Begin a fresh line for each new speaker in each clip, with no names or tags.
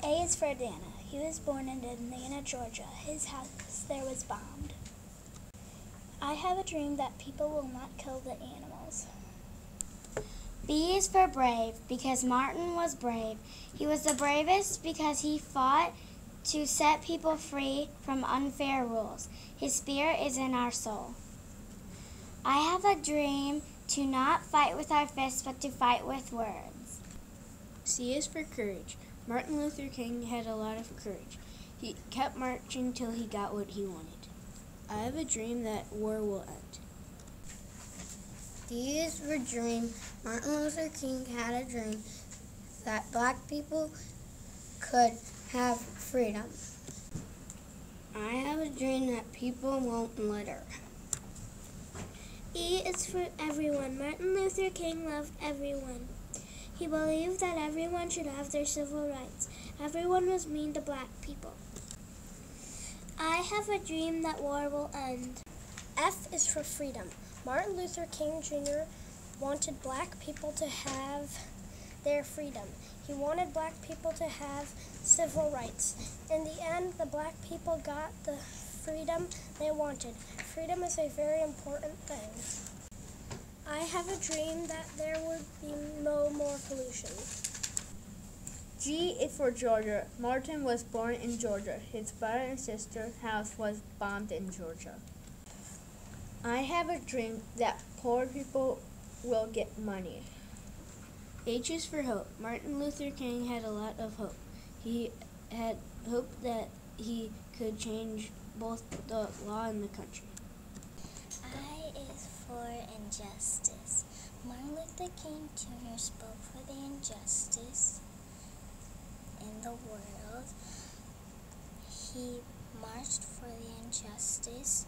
A is for Dana. He was born in Atlanta, Georgia. His house there was bombed. I have a dream that people will not kill the animals.
B is for brave, because Martin was brave. He was the bravest because he fought to set people free from unfair rules. His spirit is in our soul. I have a dream to not fight with our fists, but to fight with words.
C is for courage. Martin Luther King had a lot of courage. He kept marching till he got what he wanted. I have a dream that war will end.
D is for dream. Martin Luther King had a dream that black people could have freedom. I have a dream that people won't litter.
E is for everyone. Martin Luther King loved everyone. He believed that everyone should have their civil rights. Everyone was mean to black people. I have a dream that war will end.
F is for freedom. Martin Luther King Jr. wanted black people to have their freedom. He wanted black people to have civil rights. In the end, the black people got the freedom they wanted. Freedom is a very important thing. I have a dream that there would be no more pollution.
G is for Georgia. Martin was born in Georgia. His brother and sister's house was bombed in Georgia. I have a dream that poor people will get money. H is for hope. Martin Luther King had a lot of hope. He had hope that he could change both the law and the country.
I is for injustice. Martin Luther King Jr. spoke for the injustice in the world. He marched for the injustice.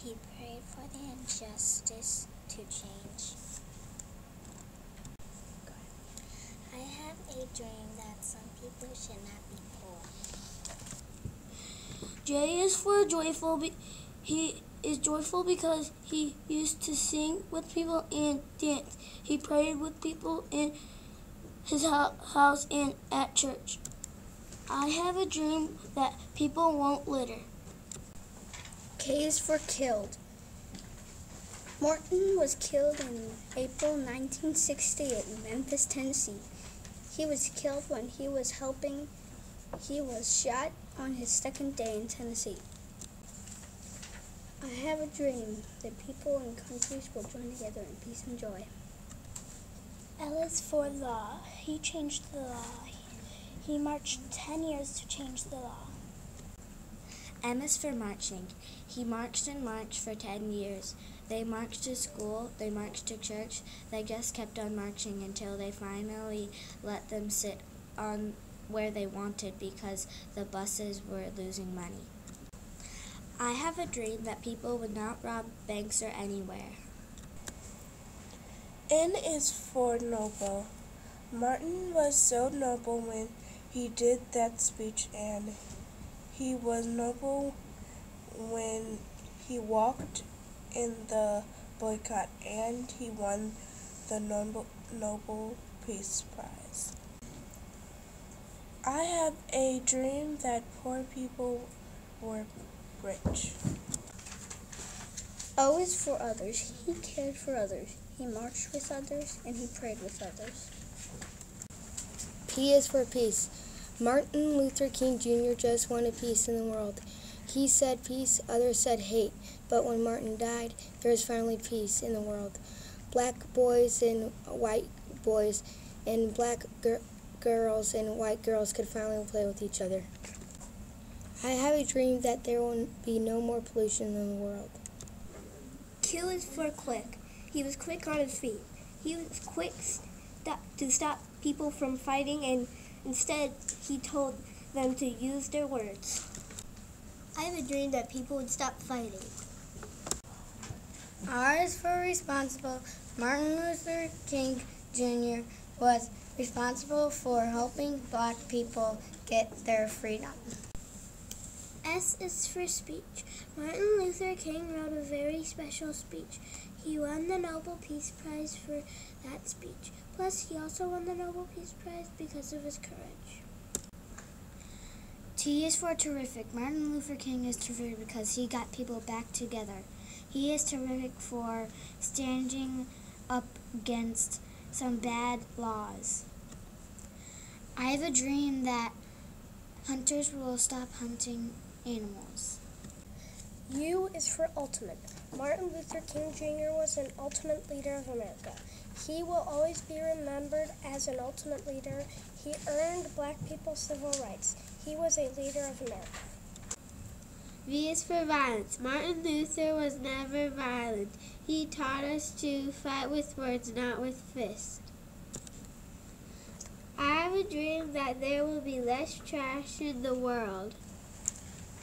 He prayed for the injustice to change. I have a dream that some people should not be poor.
J is for joyful. He is joyful because he used to sing with people and dance. He prayed with people in his house and at church. I have a dream that people won't litter.
K is for killed. Martin was killed in April 1968 in Memphis, Tennessee. He was killed when he was shot on his second day in Tennessee. I have a dream that people and countries will join together in peace and joy.
L is for law. He changed the law. He marched 10 years to change the law.
M is for marching. He marched and marched for 10 years. They marched to school, they marched to church, they just kept on marching until they finally let them sit on where they wanted because the buses were losing money. I have a dream that people would not rob banks or anywhere.
N is for noble. Martin was so noble when he did that speech, and he was noble when he walked in the boycott, and he won the Nobel Peace Prize. I have a dream that poor people were rich.
O is for others. He cared for others. He marched with others, and he prayed with others.
P is for peace. Martin Luther King Jr. just wanted peace in the world. He said peace, others said hate, but when Martin died, there was finally peace in the world. Black boys and white boys and black girls and white girls could finally play with each other. I have a dream that there will be no more pollution in the world.
Q is for quick. He was quick on his feet. He was quick to stop people from fighting, and instead he told them to use their words. I have a dream that people would stop fighting.
R is for responsible. Martin Luther King Jr. was responsible for helping black people get their freedom.
S is for speech. Martin Luther King wrote a very special speech. He won the Nobel Peace Prize for that speech. Plus, he also won the Nobel Peace Prize because of his courage.
T is for terrific. Martin Luther King is terrific because he got people back together. He is terrific for standing up against some bad laws. I have a dream that hunters will stop hunting animals.
U is for ultimate. Martin Luther King Jr. was an ultimate leader of America. He will always be remembered as an ultimate leader. He earned black people civil rights. He was a leader of America.
V is for violence. Martin Luther was never violent. He taught us to fight with words, not with fists. I have a dream that there will be less trash in the world.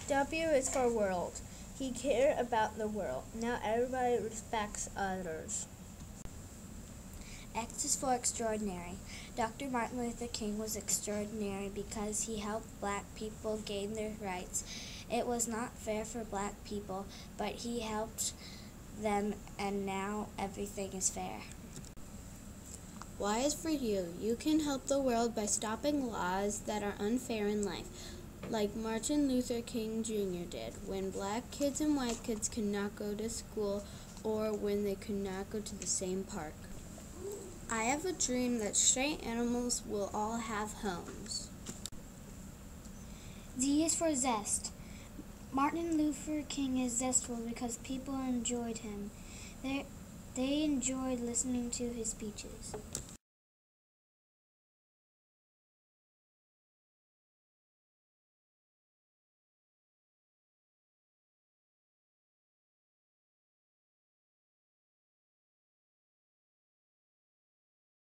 W is for world. He cared about the world. Now everybody respects others.
X is for extraordinary. Dr. Martin Luther King was extraordinary because he helped black people gain their rights. It was not fair for black people, but he helped them, and now everything is fair.
Y is for you. You can help the world by stopping laws that are unfair in life, like Martin Luther King Jr. did, when black kids and white kids could not go to school or when they could not go to the same park. I have a dream that stray animals will all have homes.
Z is for zest. Martin Luther King is zestful because people enjoyed him. They enjoyed listening to his speeches.